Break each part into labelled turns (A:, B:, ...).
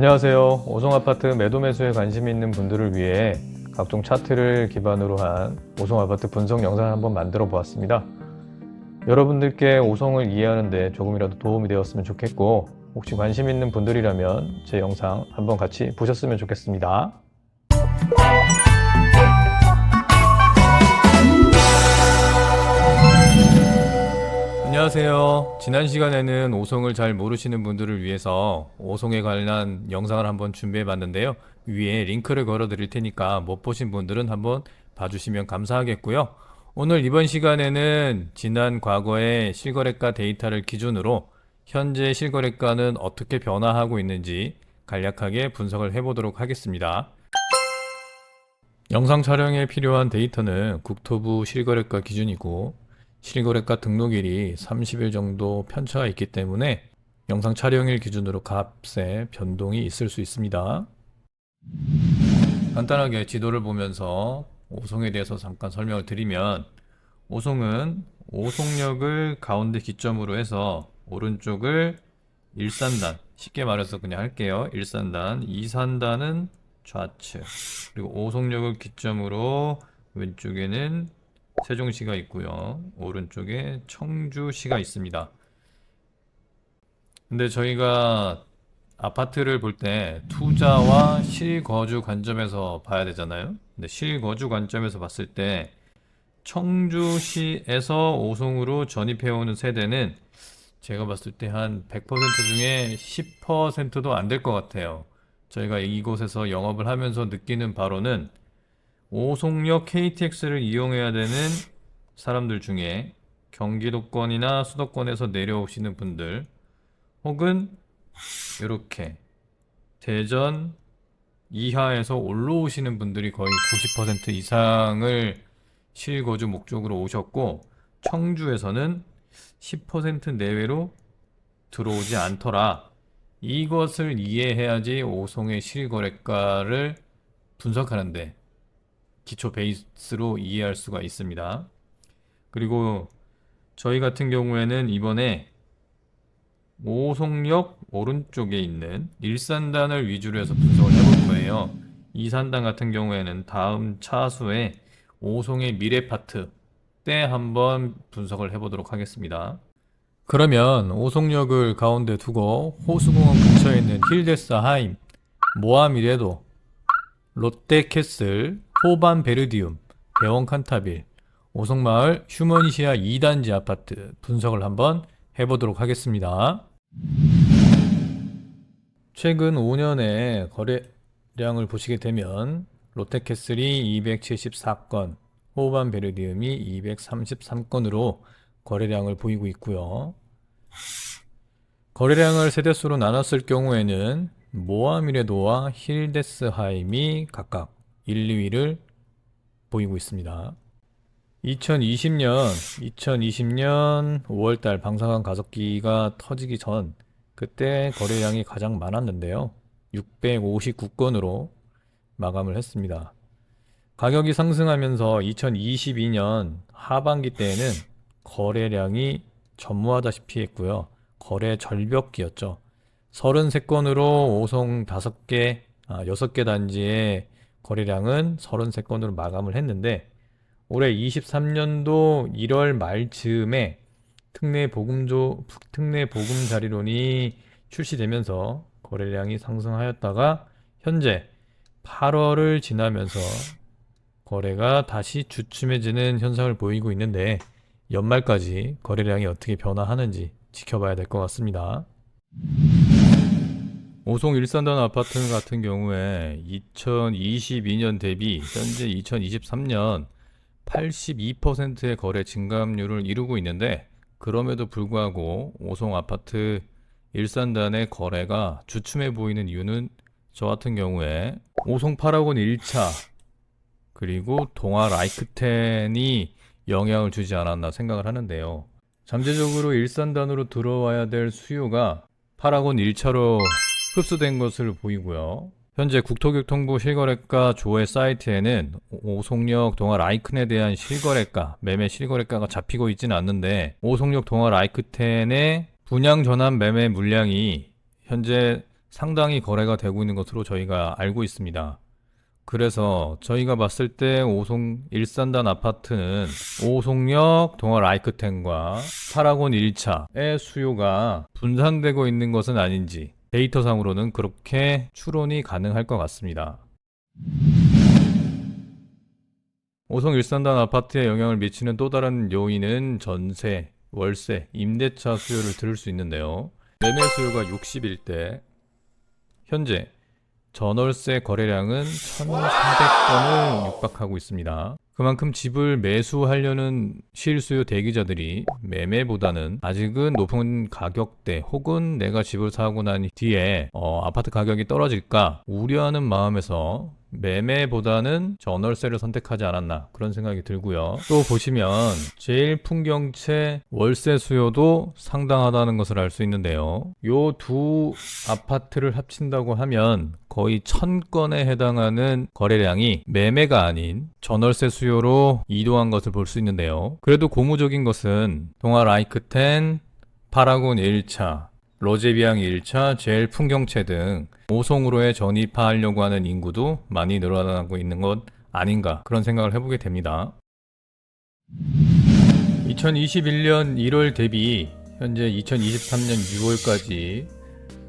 A: 안녕하세요. 오송아파트 매도 매수에 관심 있는 분들을 위해 각종 차트를 기반으로 한 오송아파트 분석 영상을 한번 만들어 보았습니다. 여러분들께 오송을 이해하는 데 조금이라도 도움이 되었으면 좋겠고, 혹시 관심 있는 분들이라면 제 영상 한번 같이 보셨으면 좋겠습니다. 안녕하세요. 지난 시간에는 오송을 잘 모르시는 분들을 위해서 오송에 관한 영상을 한번 준비해 봤는데요. 위에 링크를 걸어 드릴 테니까 못 보신 분들은 한번 봐주시면 감사하겠고요. 오늘 이번 시간에는 지난 과거의 실거래가 데이터를 기준으로 현재 실거래가는 어떻게 변화하고 있는지 간략하게 분석을 해보도록 하겠습니다. 영상 촬영에 필요한 데이터는 국토부 실거래가 기준이고, 실거래가 등록일이 30일 정도 편차가 있기 때문에 영상 촬영일 기준으로 값에 변동이 있을 수 있습니다. 간단하게 지도를 보면서 오송에 대해서 잠깐 설명을 드리면, 오송은 오송역을 가운데 기점으로 해서 오른쪽을 1산단, 쉽게 말해서 그냥 할게요. 1산단, 2산단은 좌측, 그리고 오송역을 기점으로 왼쪽에는 세종시가 있고요. 오른쪽에 청주시가 있습니다. 근데 저희가 아파트를 볼 때 투자와 실거주 관점에서 봐야 되잖아요. 근데 실거주 관점에서 봤을 때 청주시에서 오송으로 전입해오는 세대는 제가 봤을 때 한 100% 중에 10%도 안 될 것 같아요. 저희가 이곳에서 영업을 하면서 느끼는 바로는 오송역 KTX를 이용해야 되는 사람들 중에 경기도권이나 수도권에서 내려오시는 분들, 혹은 이렇게 대전 이하에서 올라오시는 분들이 거의 90% 이상을 실거주 목적으로 오셨고, 청주에서는 10% 내외로 들어오지 않더라. 이것을 이해해야지 오송의 실거래가를 분석하는데 기초 베이스로 이해할 수가 있습니다. 그리고 저희 같은 경우에는 이번에 오송역 오른쪽에 있는 1산단을 위주로 해서 분석을 해볼 거예요. 2산단 같은 경우에는 다음 차수에 오송의 미래 파트 때 한번 분석을 해보도록 하겠습니다. 그러면 오송역을 가운데 두고 호수공원 근처에 있는 힐데스하임, 모아미래도, 롯데캐슬, 호반베르디움, 대원칸타빌, 오송마을 휴머니시아 2단지 아파트 분석을 한번 해보도록 하겠습니다. 최근 5년의 거래량을 보시게 되면 롯데캐슬이 274건, 호반베르디움이 233건으로 거래량을 보이고 있고요. 거래량을 세대수로 나눴을 경우에는 모아미래도와 힐데스하임이 각각 1, 2위를 보이고 있습니다. 2020년 5월달 방사선 가습기가 터지기 전 그때 거래량이 가장 많았는데요. 659건으로 마감을 했습니다. 가격이 상승하면서 2022년 하반기 때에는 거래량이 전무하다시피 했고요. 거래 절벽기였죠. 33건으로 오송 6개 단지의 거래량은 33건으로 마감을 했는데, 올해 23년도 1월 말쯤에 특례 보금자리론이 출시되면서 거래량이 상승하였다가 현재 8월을 지나면서 거래가 다시 주춤해지는 현상을 보이고 있는데, 연말까지 거래량이 어떻게 변화하는지 지켜봐야 될 것 같습니다. 오송 일산단 아파트 같은 경우에 2022년 대비 현재 2023년 82%의 거래 증감률을 이루고 있는데, 그럼에도 불구하고 오송 아파트 일산단의 거래가 주춤해 보이는 이유는 저 같은 경우에 오송 8학원 1차 그리고 동아 라이크텐이 영향을 주지 않았나 생각을 하는데요. 잠재적으로 일산단으로 들어와야 될 수요가 8학원 1차로 흡수된 것을 보이고요. 현재 국토교통부 실거래가 조회 사이트에는 오송역 동아 라이큰에 대한 실거래가, 매매 실거래가가 잡히고 있지는 않는데, 오송역 동아 라이크텐의 분양 전환 매매 물량이 현재 상당히 거래가 되고 있는 것으로 저희가 알고 있습니다. 그래서 저희가 봤을 때 오송 일산단 아파트는 오송역 동아 라이크텐과 파라곤 1차의 수요가 분산되고 있는 것은 아닌지 데이터상으로는 그렇게 추론이 가능할 것 같습니다. 오송 일산단 아파트에 영향을 미치는 또 다른 요인은 전세, 월세, 임대차 수요를 들을 수 있는데요. 매매 수요가 60일 현재 전월세 거래량은 1,400건을 육박하고 있습니다. 그만큼 집을 매수하려는 실수요 대기자들이 매매보다는 아직은 높은 가격대 혹은 내가 집을 사고 난 뒤에 아파트 가격이 떨어질까 우려하는 마음에서 매매보다는 전월세를 선택하지 않았나 그런 생각이 들고요. 또 보시면 제1풍경채 월세 수요도 상당하다는 것을 알 수 있는데요. 요 두 아파트를 합친다고 하면 거의 1,000건에 해당하는 거래량이 매매가 아닌 전월세 수요로 이동한 것을 볼 수 있는데요. 그래도 고무적인 것은 동아 라이크텐, 파라곤 1차, 로제비앙 1차, 제1풍경채 등 오송으로의 전입하려고 하는 인구도 많이 늘어나고 있는 것 아닌가 그런 생각을 해보게 됩니다. 2021년 1월 대비 현재 2023년 6월까지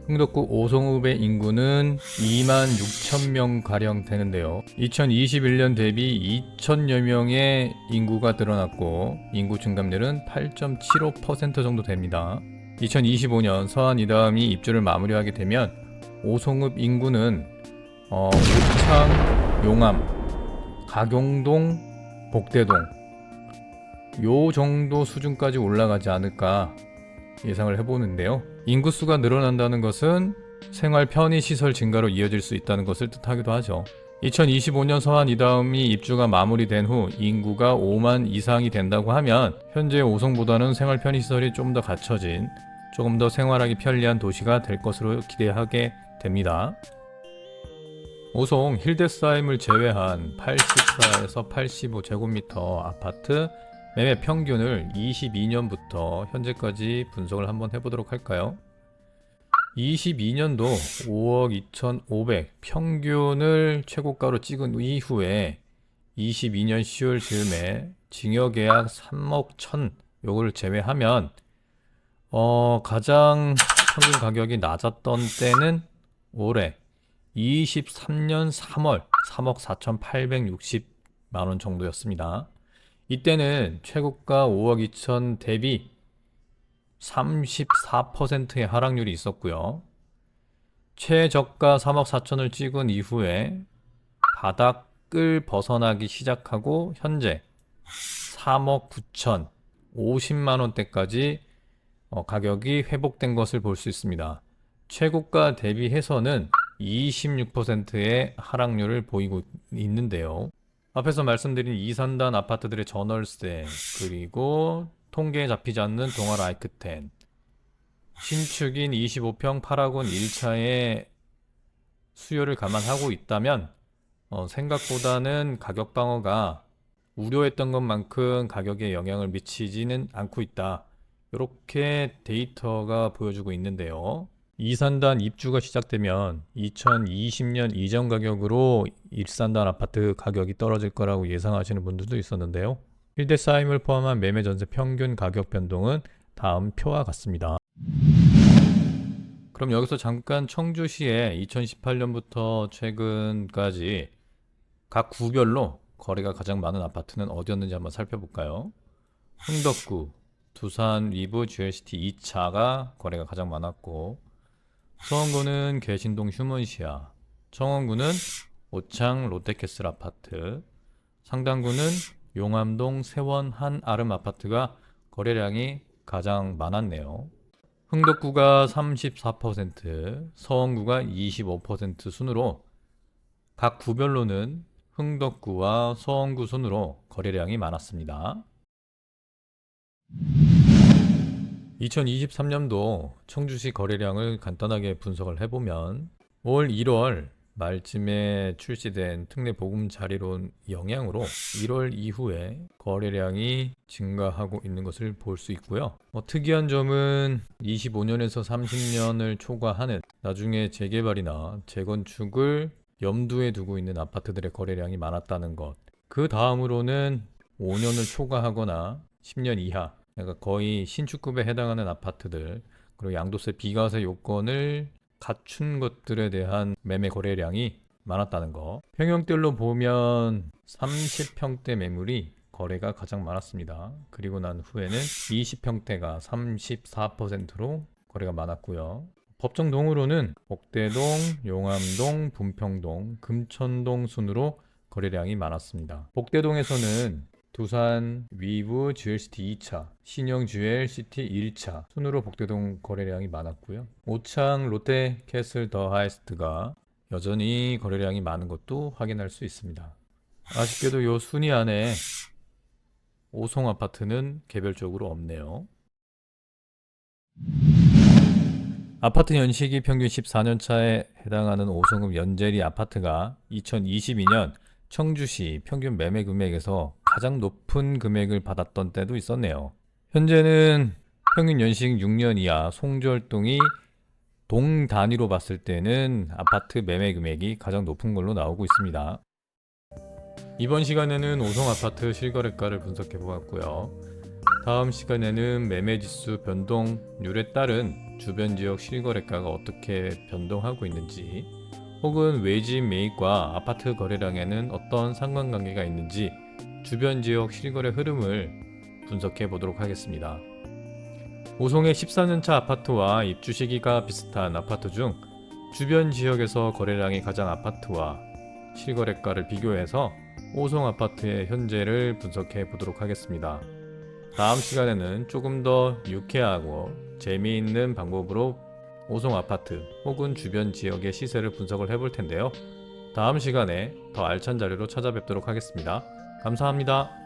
A: 흥덕구 오송읍의 인구는 26,000명 가량 되는데요. 2021년 대비 2,000여 명의 인구가 늘어났고 인구 증감률은 8.75% 정도 됩니다. 2025년 서한 이다음이 입주를 마무리하게 되면 오송읍 인구는 오창, 용암, 가경동, 복대동 요 정도 수준까지 올라가지 않을까 예상을 해보는데요. 인구수가 늘어난다는 것은 생활 편의시설 증가로 이어질 수 있다는 것을 뜻하기도 하죠. 2025년 서한 이다음이 입주가 마무리된 후 인구가 5만 이상이 된다고 하면 현재 오송보다는 생활 편의시설이 좀 더 갖춰진 조금 더 생활하기 편리한 도시가 될 것으로 기대하게 됩니다. 오송 힐데스하임을 제외한 84에서 85제곱미터 아파트 매매 평균을 22년부터 현재까지 분석을 한번 해보도록 할까요? 22년도 5억 2,500 평균을 최고가로 찍은 이후에 22년 10월 즈음에 징여계약 3억 1,000 요거를 제외하면 가장 평균 가격이 낮았던 때는 올해 23년 3월 3억 4,860만원 정도였습니다. 이때는 최고가 5억 2천 대비 34%의 하락률이 있었고요. 최저가 3억 4천을 찍은 이후에 바닥을 벗어나기 시작하고 현재 3억 9천 50만 원대까지 가격이 회복된 것을 볼 수 있습니다. 최고가 대비해서는 26%의 하락률을 보이고 있는데요. 앞에서 말씀드린 이산단 아파트들의 전월세 그리고 통계에 잡히지 않는 동아 라이크텐 신축인 25평 파라곤 1차의 수요를 감안하고 있다면 생각보다는 가격 방어가 우려했던 것만큼 가격에 영향을 미치지는 않고 있다. 이렇게 데이터가 보여주고 있는데요. 이산단 입주가 시작되면 2020년 이전 가격으로 일산단 아파트 가격이 떨어질 거라고 예상하시는 분들도 있었는데요. 힐데스하임을 포함한 매매 전세 평균 가격 변동은 다음 표와 같습니다. 그럼 여기서 잠깐 청주시에 2018년부터 최근까지 각 구별로 거래가 가장 많은 아파트는 어디였는지 한번 살펴볼까요? 흥덕구, 두산 위브 GLCT 2차가 거래가 가장 많았고 서원구는 개신동 휴먼시아, 청원구는 오창 롯데캐슬 아파트, 상당구는 용암동 세원 한 아름 아파트가 거래량이 가장 많았네요. 흥덕구가 34%, 서원구가 25% 순으로 각 구별로는 흥덕구와 서원구 순으로 거래량이 많았습니다. 2023년도 청주시 거래량을 간단하게 분석을 해보면 올 1월 말쯤에 출시된 특례 보금자리론 영향으로 1월 이후에 거래량이 증가하고 있는 것을 볼 수 있고요. 특이한 점은 25년에서 30년을 초과하는 나중에 재개발이나 재건축을 염두에 두고 있는 아파트들의 거래량이 많았다는 것. 그 다음으로는 5년을 초과하거나 10년 이하, 그러니까 거의 신축급에 해당하는 아파트들, 그리고 양도세 비과세 요건을 갖춘 것들에 대한 매매 거래량이 많았다는 거. 평형들로 보면 30평대 매물이 거래가 가장 많았습니다. 그리고 난 후에는 20평대가 34%로 거래가 많았고요. 법정동으로는 복대동, 용암동, 분평동, 금천동 순으로 거래량이 많았습니다. 복대동에서는 두산 위브 듀얼시티 2차, 신영 듀얼시티 1차 순으로 복대동 거래량이 많았고요. 오창 롯데캐슬 더 하이스트가 여전히 거래량이 많은 것도 확인할 수 있습니다. 아쉽게도 이 순위 안에 오송 아파트는 개별적으로 없네요. 아파트 연식이 평균 14년 차에 해당하는 오송읍 연재리 아파트가 2022년 청주시 평균 매매 금액에서 가장 높은 금액을 받았던 때도 있었네요. 현재는 평균 연식 6년 이하 송절동이 동 단위로 봤을 때는 아파트 매매 금액이 가장 높은 걸로 나오고 있습니다. 이번 시간에는 오송 아파트 실거래가를 분석해 보았고요. 다음 시간에는 매매지수 변동률에 따른 주변 지역 실거래가가 어떻게 변동하고 있는지, 혹은 외집 매입과 아파트 거래량에는 어떤 상관관계가 있는지 주변 지역 실거래 흐름을 분석해 보도록 하겠습니다. 오송의 14년차 아파트와 입주 시기가 비슷한 아파트 중 주변 지역에서 거래량이 가장 아파트와 실거래가를 비교해서 오송 아파트의 현재를 분석해 보도록 하겠습니다. 다음 시간에는 조금 더 유쾌하고 재미있는 방법으로 오송 아파트 혹은 주변 지역의 시세를 분석을 해볼 텐데요. 다음 시간에 더 알찬 자료로 찾아뵙도록 하겠습니다. 감사합니다.